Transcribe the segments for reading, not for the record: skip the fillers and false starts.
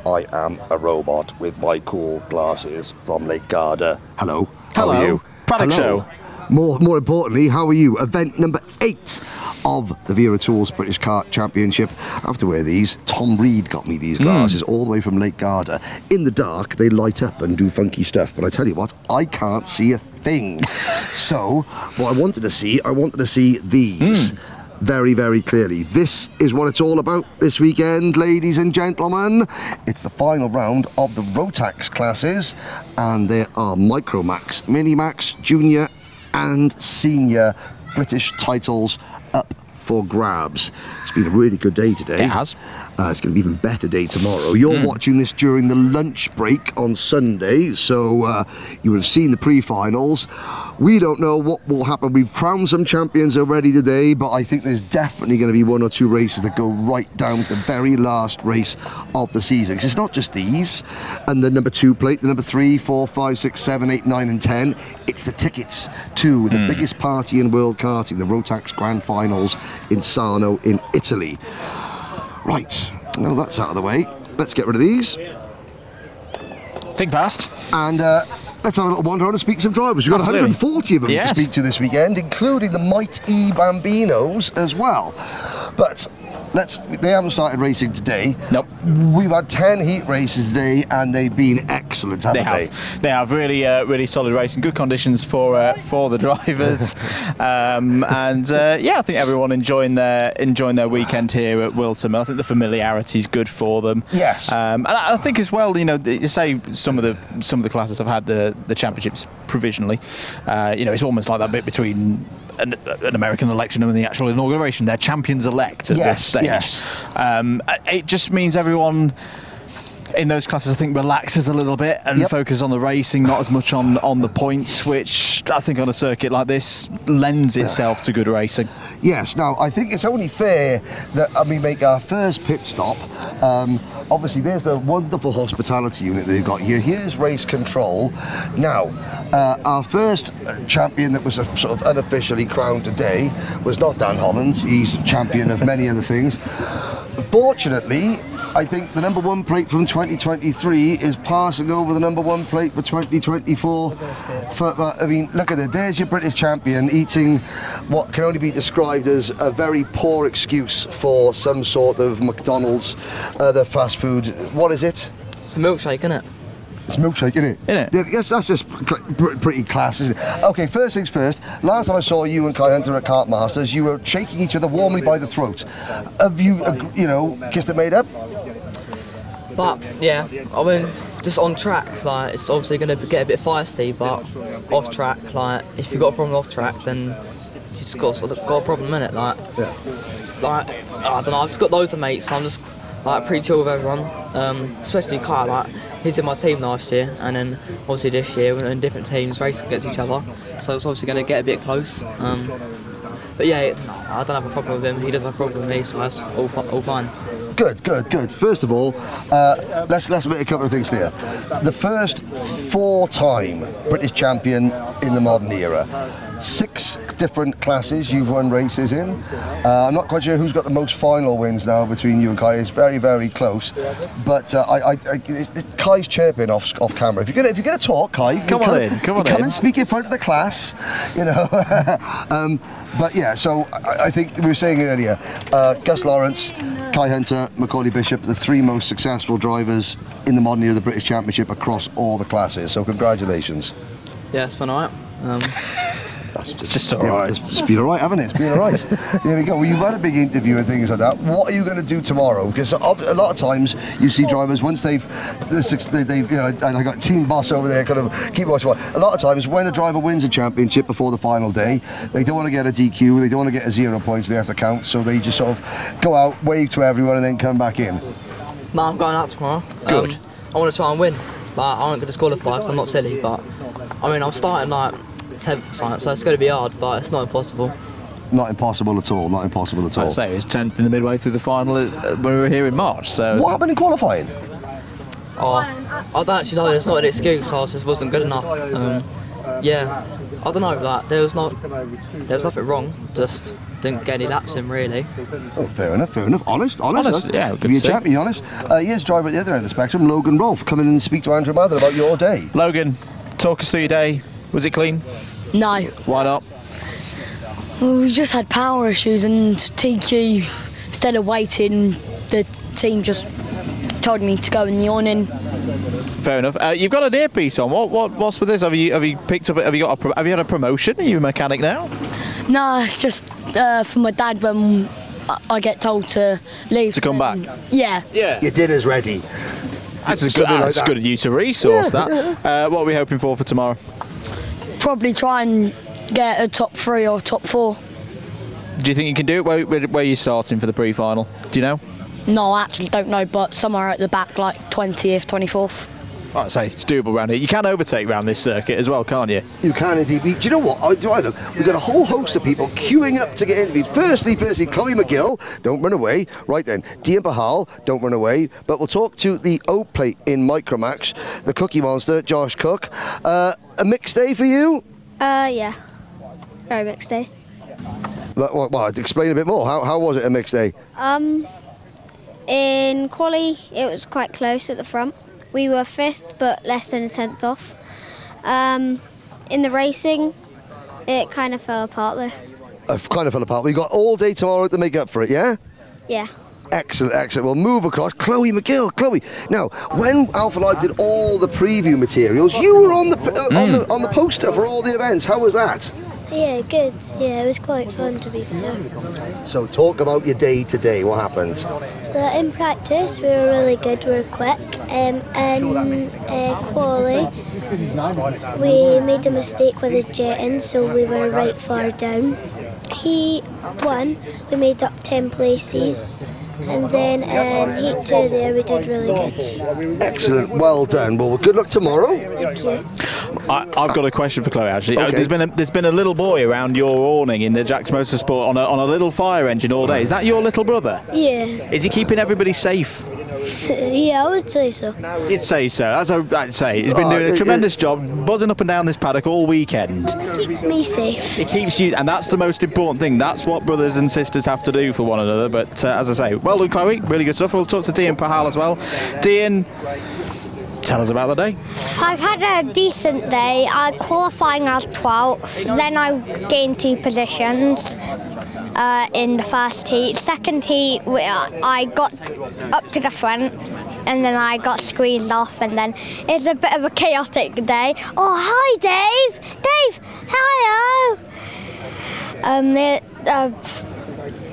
I am a robot with my cool glasses from Lake Garda. Hello. Hello. How are you? Paddock Show. More importantly, how are you? Event number 8 of the Wera Tools British Kart Championship. I have to wear these. Tom Reed got me these glasses all the way from Lake Garda. In the dark, they light up and do funky stuff. But I tell you what, I can't see a thing. So, what I wanted to see these. Very, very clearly. This is what it's all about this weekend, ladies and gentlemen. It's the final round of the Rotax classes, and there are Micromax, Minimax, Junior and Senior British titles up for grabs. It's been a really good day today. It has. It's going to be an even better day tomorrow. You're watching this during the lunch break on Sunday, so you would have seen the pre-finals. We don't know what will happen. We've crowned some champions already today, but I think there's definitely going to be 1 or 2 races that go right down to the very last race of the season. Because it's not just these, and the number 2 plate, the number 3, 4, 5, 6, 7, 8, 9 and 10. It's the tickets to the biggest party in world karting, the Rotax Grand Finals in Sarno in Italy. Right, well that's out of the way. Let's get rid of these. Think fast. And let's have a little wander around and speak to some drivers. We've got 140 of them to speak to this weekend, including the Might E Bambinos as well. But they haven't started racing today. Nope. We've had 10 heat races today, and they've been excellent, haven't they? They have really solid racing, good conditions for the drivers, I think everyone enjoying their weekend here at Whilton Mill. I think the familiarity is good for them. Yes. And I think as well, you say some of the classes have had the championships provisionally. It's almost like that bit between an American election and the actual inauguration. They're champions-elect at this stage. Yes. It just means everyone in those classes, I think, relaxes a little bit and focuses on the racing, not as much on the points, which I think on a circuit like this lends itself to good racing. Yes. Now, I think it's only fair that we make our first pit stop. Obviously, there's the wonderful hospitality unit they've got here. Here's race control. Now, our first champion that was sort of unofficially crowned today was not Dan Holland. He's champion of many other things. Fortunately, I think the number 1 plate from 2023 is passing over the number 1 plate for 2024. Look at it. There's your British champion eating what can only be described as a very poor excuse for some sort of McDonald's, the fast food. What is it? It's a milkshake, isn't it? It's a milkshake, isn't it? Yes, that's just pretty class, isn't it? Okay, first things first. Last time I saw you and Kai Hunter at Kart Masters, you were shaking each other warmly by the throat. Have you, kissed it made up? But yeah, just on track, it's obviously going to get a bit feisty, but off track, if you've got a problem off track, then you just got a problem in it. I don't know. I've just got loads of mates, so I'm just pretty chill with everyone. Especially Kai, he's in my team last year, and then obviously this year we're in different teams racing against each other, so it's obviously going to get a bit close. But yeah, I don't have a problem with him. He doesn't have a problem with me, so that's all fine. Good. First of all, let's make a couple of things clear. The first 4-time British champion in the modern era. 6 different classes you've won races in. I'm not quite sure who's got the most final wins now between you and Kai. It's very, very close. But Kai's chirping off camera. If you're gonna talk, Kai, come on and speak in front of the class. But yeah, so I think we were saying earlier, Gus Lawrence, Kai Hunter, Macaulay Bishop, the 3 most successful drivers in the modern era of the British Championship across all the classes. So congratulations. Yeah, it's been alright. That's just all right. It's been all right, haven't it? It's been all right. There we go. Well, you've had a big interview and things like that. What are you going to do tomorrow? Because a lot of times you see drivers once they've and I got team boss over there, kind of keep watching. A lot of times when a driver wins a championship before the final day, they don't want to get a DQ, they don't want to get a 0 points, they have to count. So they just sort of go out, wave to everyone, and then come back in. No, I'm going out tomorrow. Good. I want to try and win. I aren't going to qualify because I'm not silly, but I'm starting 10th or something, so it's going to be hard, but it's not impossible. Not impossible at all. I'd say it was 10th in the midway through the final when we were here in March. So what happened in qualifying? I don't actually know. It's not an excuse. I just wasn't good enough. I don't know, like there was nothing wrong, just didn't get any laps in really. Oh, fair enough. Honest. Yeah, good Be a to see. champion, honest. Here's driver at the other end of the spectrum, Logan Rolfe, come in and speak to Andrew Mather about your day. Logan, talk us through your day. Was it clean? No. Why not? Well, we just had power issues, and TQ, instead of waiting, the team just told me to go in the awning. Fair enough. You've got an earpiece on. What's with this? Have you picked up? Have you had a promotion? Are you a mechanic now? No, it's just for my dad when I get told to leave. To come back? Yeah. Yeah. Your dinner's ready. That's Something like that. good use of resource. That. What are we hoping for tomorrow? Probably try and get a top 3 or top 4. Do you think you can do it? Where are you starting for the pre-final? Do you know? No, I actually don't know, but somewhere at the back, like 20th, 24th. I'd say it's doable around here. You can overtake around this circuit as well, can't you? You can indeed. Do you know what? I know. We've got a whole host of people queuing up to get interviewed. Firstly, Chloe McGill, don't run away. Right then, Dean Bahal, don't run away. But we'll talk to the O plate in Micromax, the Cookie Monster, Josh Cook. A mixed day for you? Yeah. Very mixed day. Well, explain a bit more. How was it a mixed day? In quali, it was quite close at the front. We were 5th, but less than a 10th off. In the racing, it kind of fell apart there. Kind of fell apart. We got all day tomorrow to make up for it, yeah? Yeah. Excellent. We'll move across. Chloe McGill. Chloe, now, when Alpha Live did all the preview materials, you were on the poster for all the events. How was that? Yeah, good. Yeah, it was quite fun to be fair. So talk about your day today. What happened? So in practice, we were really good. We were quick. And quali, we made a mistake with the jetting, so we were right far down. He won. We made up 10 places. And then in Heat 2 there, we did really good. Excellent. Well done. Well, good luck tomorrow. Thank you. I've got a question for Chloe, actually. Okay. There's been a little boy around your awning in the Jack's Motorsport on a little fire engine all day. Is that your little brother? Yeah. Is he keeping everybody safe? Yeah, I would say so. You'd say so. As I'd say, he's been doing a tremendous job, buzzing up and down this paddock all weekend. Keeps me safe. It keeps you, and that's the most important thing. That's what brothers and sisters have to do for one another. But as I say, well done, Chloe. Really good stuff. We'll talk to Dean Pahal as well. Dean, tell us about the day. I've had a decent day. I qualifying as 12th, then I gained 2 positions in the first heat. Second heat, I got up to the front, and then I got squeezed off, and then it's a bit of a chaotic day. Oh, hi, Dave! Dave, hello!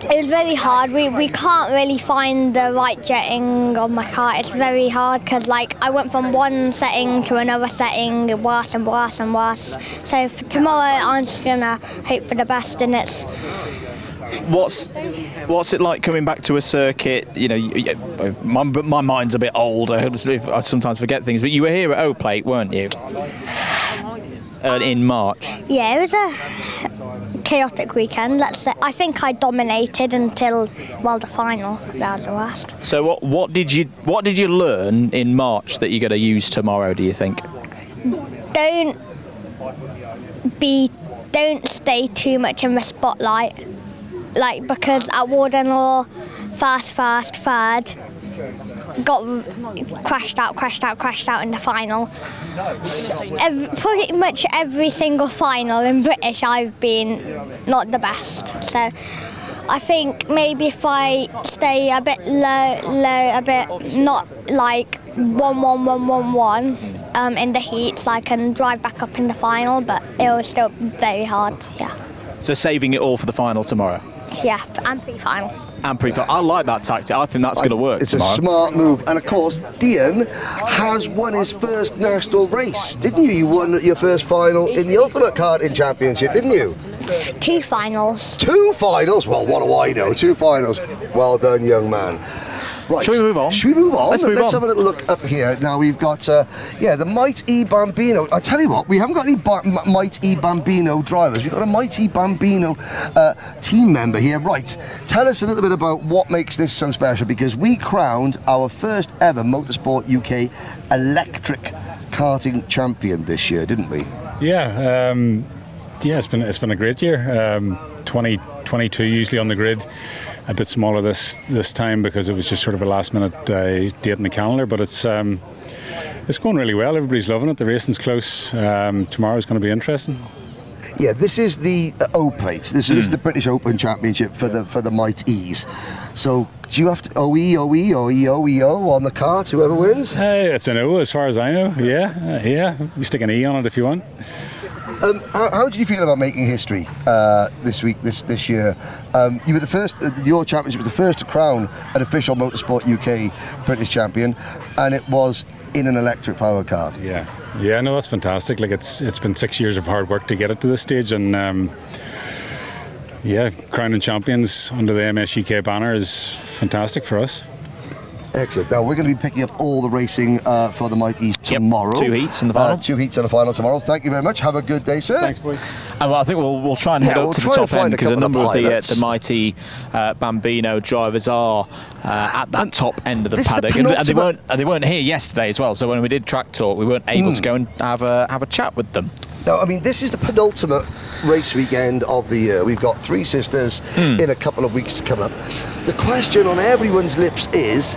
It was very hard. We can't really find the right jetting on my car. It's very hard because I went from one setting to another setting, worse and worse and worse. So for tomorrow, I'm just gonna hope for the best, and it's. What's it like coming back to a circuit? You know, my mind's a bit old. I sometimes forget things. But you were here at O Plate, weren't you? In March. Yeah, it was a chaotic weekend. Let's say I think I dominated until the final. That was the worst. So what did you learn in March that you're going to use tomorrow? Do you think? Don't stay too much in the spotlight. Because at Wardenlaw, fast, third, got crashed out in the final. Pretty much every single final in British, I've been not the best. So I think maybe if I stay a bit low, a bit not 1-1-1-1-1 in the heats, I can drive back up in the final, but it was still very hard, yeah. So saving it all for the final tomorrow? Yeah, and pre-final. I like that tactic. I think that's going to work It's tomorrow. a smart move. And of course, Dean has won his first national race, didn't you? You won your first final in the Ultimate Karting Championship, didn't you? 2 finals. 2 finals? Well, what do I know? 2 finals. Well done, young man. Right. Shall we move on? Let's move on. have a little look up here. Now we've got, the Mighty Bambino. I tell you what, we haven't got any Mighty Bambino drivers. We've got a Mighty Bambino team member here. Right. Tell us a little bit about what makes this so special, because we crowned our first ever Motorsport UK electric karting champion this year, didn't we? Yeah. Yeah, it's been a great year. 2022 usually on the grid, a bit smaller this time because it was just sort of a last minute date in the calendar. But it's going really well. Everybody's loving it. The racing's close. Tomorrow's going to be interesting. Yeah, this is the O plate. This is the British Open Championship for the Might E's. So do you have to OE on the cart, whoever wins? It's an O as far as I know. Yeah. You stick an E on it if you want. How did you feel about making history this year? You were the first. Your championship was the first to crown an official Motorsport UK British champion, and it was in an electric power kart. Yeah, no, that's fantastic. Like it's been 6 years of hard work to get it to this stage, and crowning champions under the MS UK banner is fantastic for us. Excellent. Now we're going to be picking up all the racing for the Might East tomorrow. 2 heats in the final. 2 heats in the final tomorrow. Thank you very much. Have a good day, sir. Thanks, boys. And I think we'll try and head up to the top end because a number of the mighty Bambino drivers are at that top end of the paddock, and they weren't here yesterday as well. So when we did track talk, we weren't able to go and have a chat with them. Now, I mean, this is the penultimate race weekend of the year. We've got Three Sisters in a couple of weeks to come up. The question on everyone's lips is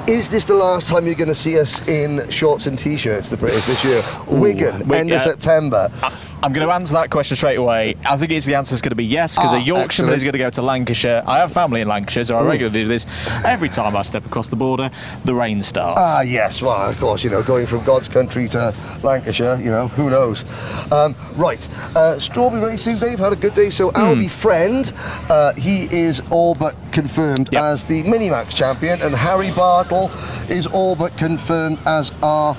this the last time you're going to see us in shorts and T-shirts, the British, this year? Wigan, end of September. I'm going to answer that question straight away. I think the answer is going to be yes, because a Yorkshireman is going to go to Lancashire. I have family in Lancashire, so I regularly do this. Every time I step across the border, the rain starts. Yes, well, of course, going from God's country to Lancashire, who knows. Right, Strawberry Racing, they've had a good day. So Albie Friend, he is all but confirmed as the Minimax champion, and Harry Bartle is all but confirmed as our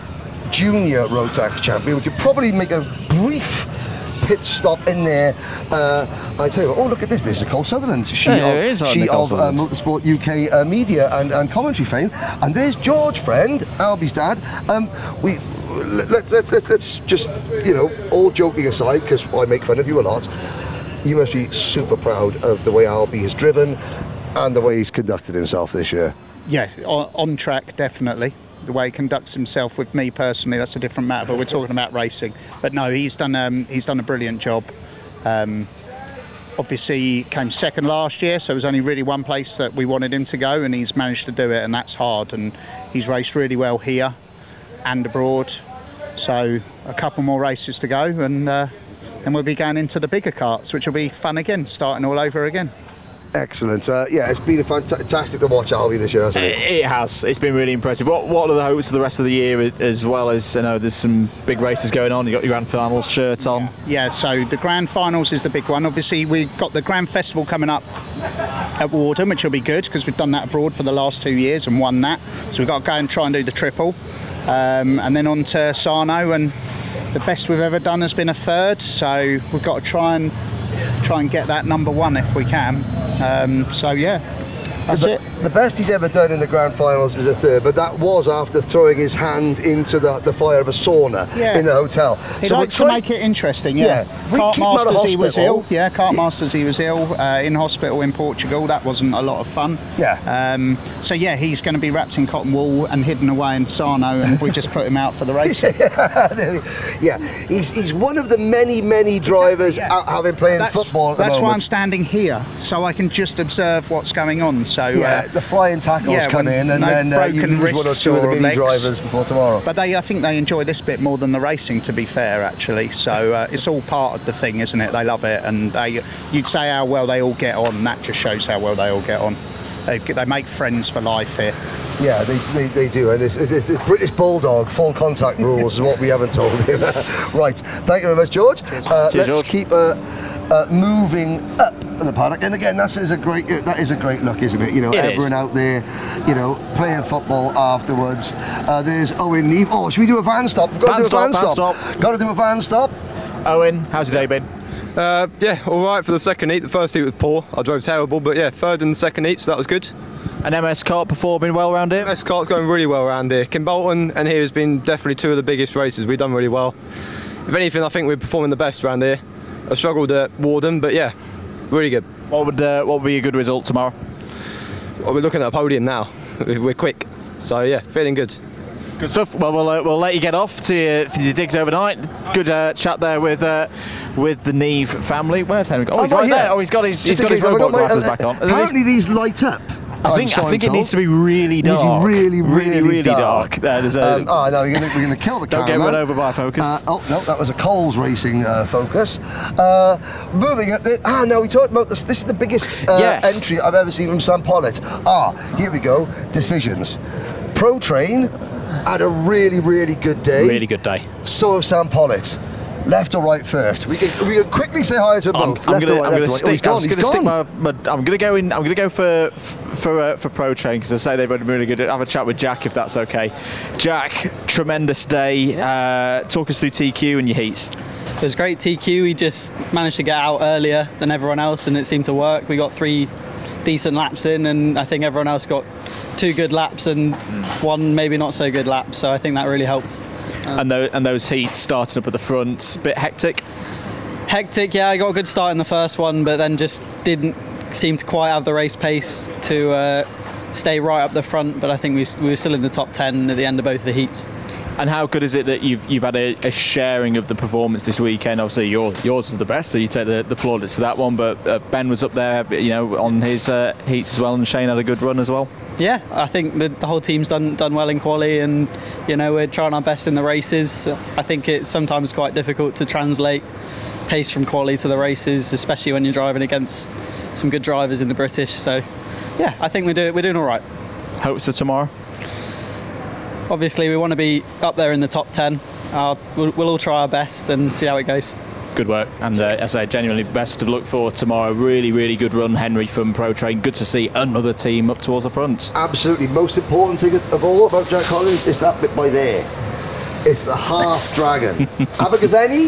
junior Rotax champion. We could probably make a brief pit stop in there. I tell you what, look at this. There's Nicole Sutherland. She of Motorsport UK media and commentary fame. And there's George Friend, Albie's dad. Let's just, all joking aside, because I make fun of you a lot, you must be super proud of the way Albie has driven and the way he's conducted himself this year. Yeah, on track, definitely. The way he conducts himself with me personally, that's a different matter, but we're talking about racing. But no, he's done a brilliant job. Obviously he came second last year, so it was only really one place that we wanted him to go, and he's managed to do it, and that's hard. And he's raced really well here and abroad. So a couple more races to go, and we'll be going into the bigger karts, which will be fun again, starting all over again. Excellent. It's been fantastic to watch Albie this year, hasn't it? It has. It's been really impressive. What are the hopes for the rest of the year, as well as, there's some big races going on? You've got your Grand Finals shirt on. Yeah, so the Grand Finals is the big one. Obviously, we've got the Grand Festival coming up at Warden, which will be good because we've done that abroad for the last 2 years and won that. So we've got to go and try and do the triple. And then on to Sarno, and the best we've ever done has been a third. So we've got to try and get that number one if we can. That's it. The best he's ever done in the Grand Finals is a third, but that was after throwing his hand into the fire of a sauna in the hotel. He liked to make it interesting, Kart Masters, he was ill. Kart Masters, he was ill in hospital in Portugal. That wasn't a lot of fun. He's going to be wrapped in cotton wool and hidden away in Sarno, and we just put him out for the racing. He's one of the many drivers out having playing football at the moment. That's why I'm standing here, so I can just observe what's going on. So the flying tackles come in, and then you lose one or two of the mini drivers before tomorrow. But I think they enjoy this bit more than the racing, to be fair, actually. So it's all part of the thing, isn't it? They love it, and you'd say how well they all get on, and that just shows how well they all get on. They make friends for life here. Yeah, they do. And the British Bulldog full contact rules is what we haven't told him. Right, thank you very much, George. Let's keep moving up the paddock. And again, that is a great look, isn't it? Everyone out there, playing football afterwards. There's Owen Neve. Oh, should we do a van stop? We've got to do a van stop. Got to do a van stop. Owen, how's your day been? All right for the second heat. The first heat was poor. I drove terrible, but third in the second heat, so that was good. And MS Kart performing well around here? MS Kart's going really well around here. Kimbolton and here has been definitely two of the biggest races. We've done really well. If anything, I think we're performing the best around here. I struggled at Warden, but really good. What would be a good result tomorrow? Well, we're looking at a podium now. We're quick, so feeling good. Good stuff. Well, we'll let you get off to your digs overnight. Good chat there with the Neve family. Where's Henry? Oh, he's right there. Oh, he's got his robot glasses back on. Apparently these light up. I think it needs to be really dark. It needs to be really dark. There's no, we're going to kill the camera. Don't get run over by focus. Oh no, that was a Coles Racing focus. Moving at no, we talked about this. This is the biggest entry I've ever seen from Sam Pollitt. Here we go. Decisions. Pro Train had a really good day. Really good day. So have Sam Pollitt. Left or right first? We can quickly say hi to both. I'm going to go for Pro Train because I say they've been really good. Have a chat with Jack if that's okay. Jack, tremendous day. Talk us through TQ and your heats. It was great TQ. We just managed to get out earlier than everyone else, and it seemed to work. We got 3 decent laps in, and I think everyone else got 2 good laps and 1 maybe not so good lap. So I think that really helped. And those heats starting up at the front, a bit hectic? Hectic, yeah. I got a good start in the first one, but then just didn't seem to quite have the race pace to stay right up the front. But I think we were still in the top 10 at the end of both of the heats. And how good is it that you've had a sharing of the performance this weekend? Obviously, yours was the best, so you take the plaudits for that one. But Ben was up there, on his heats as well, and Shane had a good run as well. Yeah, I think the whole team's done well in quali, and we're trying our best in the races. I think it's sometimes quite difficult to translate pace from quali to the races, especially when you're driving against some good drivers in the British. So, yeah, I think we're doing all right. Hopes for tomorrow? Obviously, we want to be up there in the top 10. We'll all try our best and see how it goes. Good work, and as I say, genuinely best of luck for tomorrow. Really good run, Henry, from Pro Train. Good to see another team up towards the front. Absolutely. Most important thing of all about Jack Collins is that bit by there. It's the half dragon. Abergavenny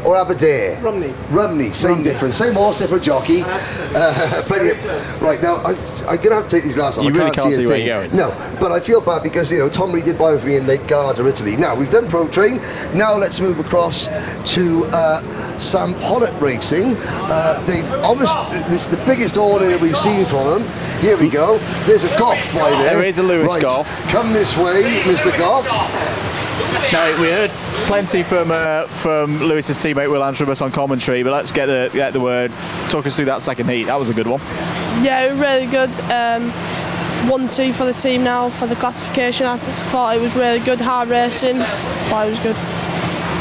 or Aberdare? Rumney, same difference. Same horse, different jockey. Right, now, I'm going to have to take these last off. You really can't see where you're going. No, but I feel bad because, Tom Reed did buy them for me in Lake Garda, Italy. Now, we've done Pro Train. Now let's move across to Sam Pollitt Racing. They've obviously, this is the biggest order that we've seen from them. Here we go. There's a Goff by there. There is a Lewis right. Goff. Come this way, Mr. Goff. No, we heard plenty from Lewis's teammate Will Antrimus on commentary, but let's get the word. Talk us through that second heat. That was a good one. Yeah, really good. 1-2 for the team now for the classification. I thought it was really good, hard racing. Thought it was good.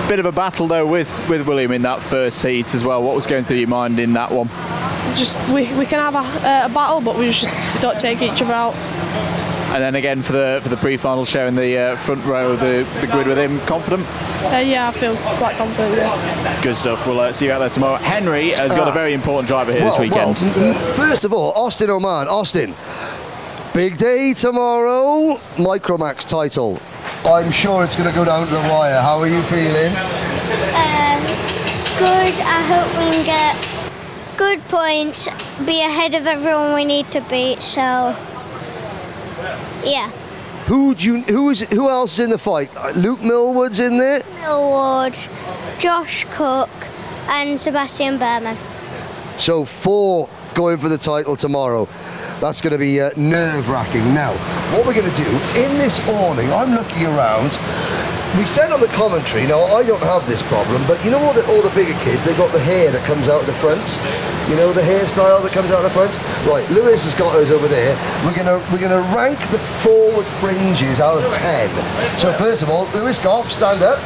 Bit of a battle though with William in that first heat as well. What was going through your mind in that one? Just we can have a battle, but we just don't take each other out. And then again for the pre-final, sharing the front row, the grid with him. Confident? Yeah, I feel quite confident. Yeah. Good stuff. We'll see you out there tomorrow. Henry has got a very important driver here this weekend. First of all, Austin Oman. Austin, big day tomorrow. Micromax title. I'm sure it's going to go down to the wire. How are you feeling? Good. I hope we can get good points, be ahead of everyone we need to beat. So. Yeah. Who else is in the fight? Luke Millwood's in there? Millwood, Josh Cook and Sebastian Berman. So 4 going for the title tomorrow. That's going to be nerve-wracking. Now, what we're going to do, in this awning, I'm looking around, we said on the commentary, now I don't have this problem, but you know all the bigger kids, they've got the hair that comes out of the front. You know the hairstyle that comes out of the front? Right, Lewis has got hers over there. We're gonna rank the forward fringes out of 10. So first of all, Lewis Goff, stand up.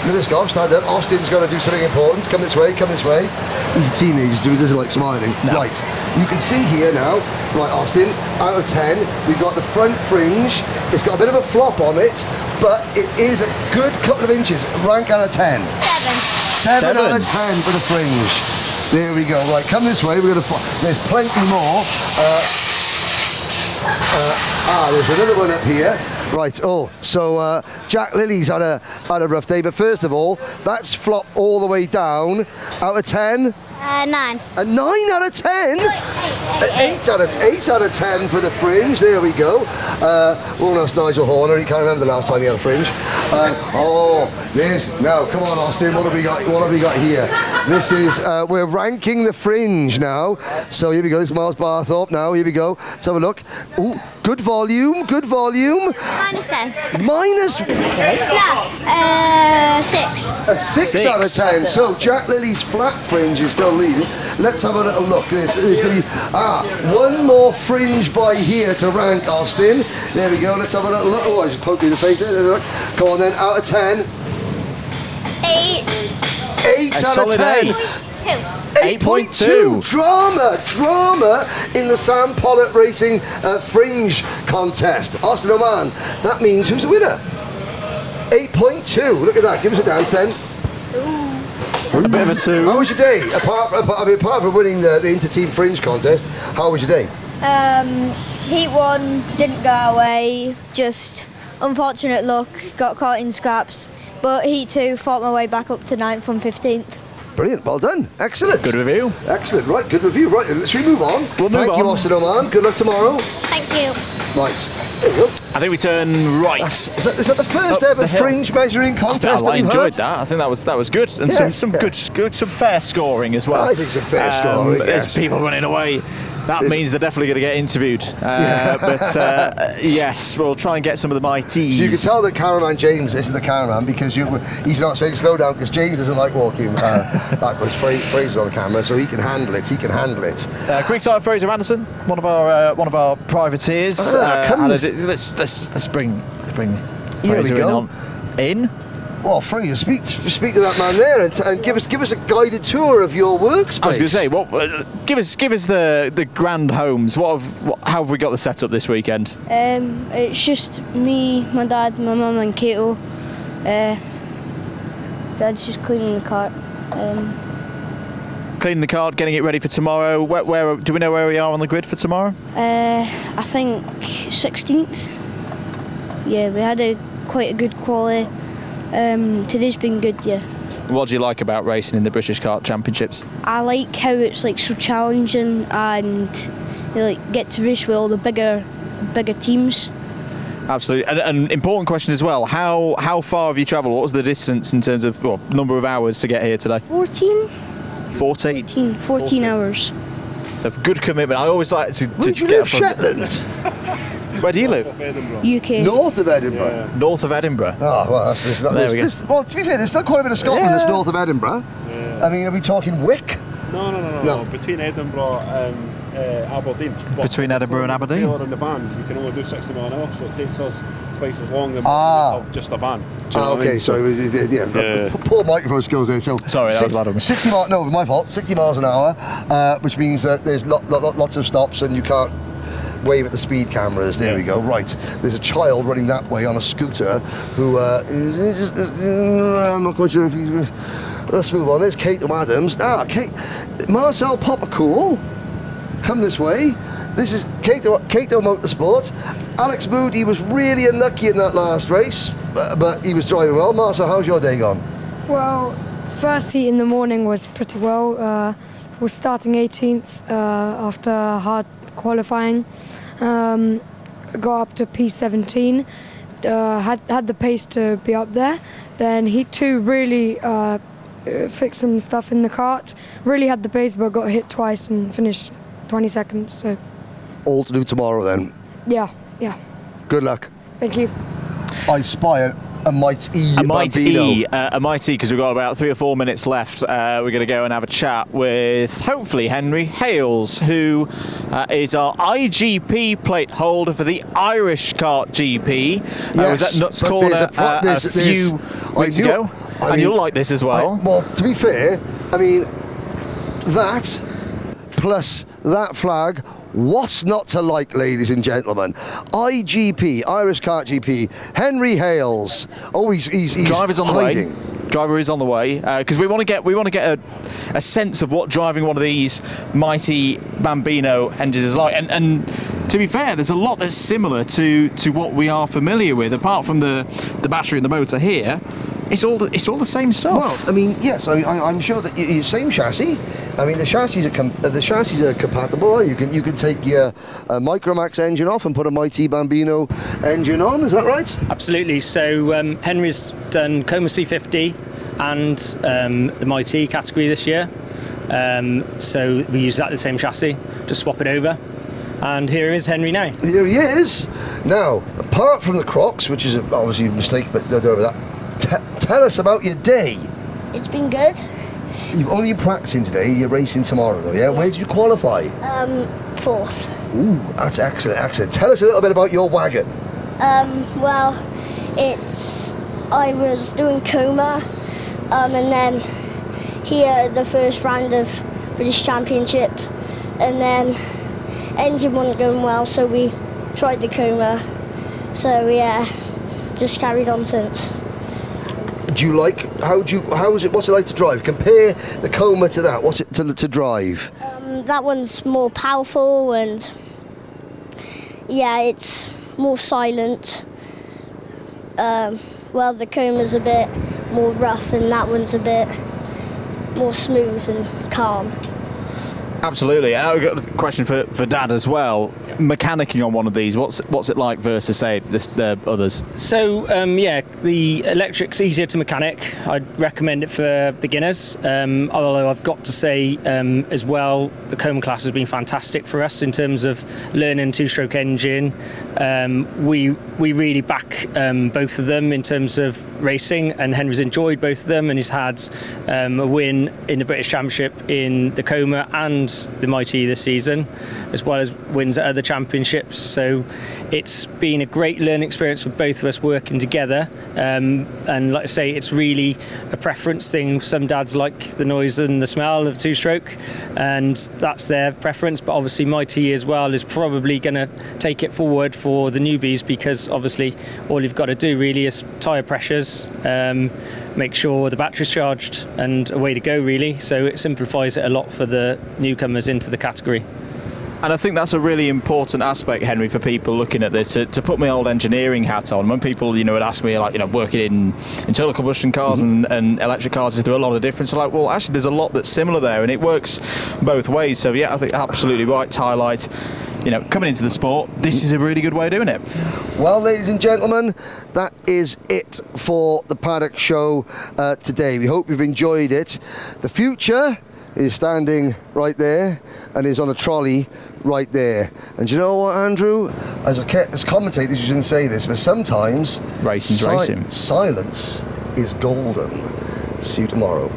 Lewis Goff, stand up. Austin's got to do something important. Come this way, come this way. He's a teenager, so he doesn't like smiling. No. Right, you can see here now, right, Austin, out of 10, we've got the front fringe. It's got a bit of a flop on it, but it is a good couple of inches. Rank out of 10. 7 out of 10 for the fringe. There we go. Right, come this way. There's plenty more. There's another one up here. Right. Oh, so Jack Lilly's had a rough day. But first of all, that's flopped all the way down. Out of 10. 9. A 9 out of 10? 8 out of 10 for the fringe. There we go. Won't ask Nigel Horner. He can't remember the last time he had a fringe. Now, come on, Austin. What have we got here? This is we're ranking the fringe now. So here we go. This is Miles Barthorpe. Now here we go. Let's have a look. Ooh, good volume. Good volume. -10. Minus. No. 6. A 6 out of 10. So Jack Lilly's flat fringe is still leading. Let's have a little look. There's going to be one more fringe by here to rank, Austin. There we go. Let's have a little look. Oh, I just poked you in the face there. Come on then. Out of 10. 8. 8 out of 10. 2. 8.2. Drama in the Sam Pollitt Racing Fringe contest. Austin O'Man, that means who's the winner? 8.2. Look at that. Give us a dance then. A bit of a sue. How was your day? Apart from winning the inter-team fringe contest, how was your day? Heat 1 didn't go our way, just unfortunate luck, got caught in scraps, but Heat 2 fought my way back up to 9th from 15th. Brilliant, well done, excellent. Good review. Excellent, right, good review. Right, should we move on? Thank you, Austin O'Man. Good luck tomorrow. Thank you. Right, there we go. I think we turn right. Is that the first ever fringe measuring contest I you've enjoyed had? that. I think that was good, and some fair scoring as well. I think some fair scoring. There's people running away. That means they're definitely going to get interviewed. But yes, we'll try and get some of the mighties. So you can tell that Cameraman James isn't the cameraman because he's not saying slow down because James doesn't like walking backwards. Fraser's on the camera, so he can handle it. Quickside Fraser Anderson, one of our privateers. Let's bring Fraser in. Well, Fraser, speak to that man there and give us a guided tour of your workspace. I was going to say, give us the grand homes. How have we got the setup this weekend? It's just me, my dad, my mum and Kato. Dad's just cleaning the cart. Cleaning the cart, getting it ready for tomorrow. Where do we know where we are on the grid for tomorrow? I think 16th. Yeah, we had quite a good quality. Today's been good, yeah. What do you like about racing in the British Kart Championships? I like how it's so challenging and you get to race with all the bigger teams. Absolutely, and an important question as well. How far have you travelled? What was the distance in terms of number of hours to get here today? 14 hours. So good commitment. I always like to. Where do you live? Shetland. Where do you live? UK. North of Edinburgh. Yeah. North of Edinburgh. Oh, well, well, to be fair, there's still quite a bit of Scotland that's north of Edinburgh. Yeah. I mean, are we talking Wick? No. Between Edinburgh and Aberdeen. Between Edinburgh and Aberdeen? If you're in the van, you can only do 60 mile an hour, so it takes us twice as long as just a van. Okay, sorry. Poor microphone skills there. So sorry, that was bad of me. 60 miles, no, my fault. 60 miles an hour, which means that there's lots of stops and you can't wave at the speed cameras. There we go. Right, there's a child running that way on a scooter who I'm not quite sure if you. Let's move on. There's Kate Adams. Kate, Marcel Poppercool. Come this way. This is Kato Motorsport. Alex Moody was really unlucky in that last race, but he was driving well. Marcel, how's your day gone? Well, first heat in the morning was pretty well. Was starting 18th after hard qualifying. Got up to P17. Had the pace to be up there. Then heat 2 really fixed some stuff in the kart. Really had the pace, but got hit twice and finished 22nd. So all to do tomorrow then. Yeah. Good luck. Thank you. I spy a mighty because we've got about 3 or 4 minutes left. We're going to go and have a chat with hopefully Henry Hales, who is our IGP plate holder for the Irish Kart GP. Was at Nuts Corner a few weeks ago, and you'll like this as well. Well, to be fair, I mean that plus that flag. What's not to like, ladies and gentlemen? IGP, Irish Kart GP, Henry Hales. Oh, he's Driver's on hiding. The way. Driver is on the way because we want to get a sense of what driving one of these mighty Bambino engines is like. And to be fair, there's a lot that's similar to what we are familiar with, apart from the battery and the motor here. It's all the same stuff. Well, I mean, yes, I'm sure that same chassis. I mean, the chassis are compatible. Right? You can take your Micromax engine off and put a Mighty Bambino engine on. Is that right? Absolutely. So Henry's done Coma C50 and the Mighty category this year. So we use the same chassis to swap it over. And here is Henry now. Here he is. Now, apart from the Crocs, which is obviously a mistake, but they're over that. Tell us about your day. It's been good. You've only been practicing today. You're racing tomorrow, though. Yeah. Where did you qualify? 4th. Ooh, that's excellent. Tell us a little bit about your wagon. Well, I was doing Coma, and then here the first round of British Championship, and then engine wasn't going well, so we tried the Coma. So yeah, just carried on since. Do you like? What's it like to drive? Compare the Coma to that. What's it to drive? That one's more powerful, and yeah, it's more silent. Well, the Coma's a bit more rough, and that one's a bit more smooth and calm. Absolutely. I've got a question for Dad as well. Mechanicking on one of these, what's it like versus, say, the others? So, the electric's easier to mechanic. I'd recommend it for beginners. Although I've got to say as well, the Coma class has been fantastic for us in terms of learning two-stroke engine. We really back both of them in terms of racing, and Henry's enjoyed both of them, and he's had a win in the British Championship in the Coma and the Mighty this season, as well as wins at other championships. So it's been a great learning experience for both of us working together, and like I say, it's really a preference thing. Some dads like the noise and the smell of two-stroke, and that's their preference, but obviously Mighty as well is probably going to take it forward for the newbies, because obviously all you've got to do really is tyre pressures, make sure the battery's charged, and away to go really. So it simplifies it a lot for the newcomers into the category. And I think that's a really important aspect, Henry, for people looking at this, to put my old engineering hat on. When people, would ask me, working in internal combustion cars and electric cars, is there a lot of difference? I'm like, well, actually, there's a lot that's similar there, and it works both ways. So, yeah, I think absolutely right to highlight, coming into the sport, this is a really good way of doing it. Well, ladies and gentlemen, that is it for the Paddock Show today. We hope you've enjoyed it. The future is standing right there and is on a trolley right there. And you know what, Andrew? As commentators, you shouldn't say this, but sometimes racing's racing. Silence is golden. See you tomorrow.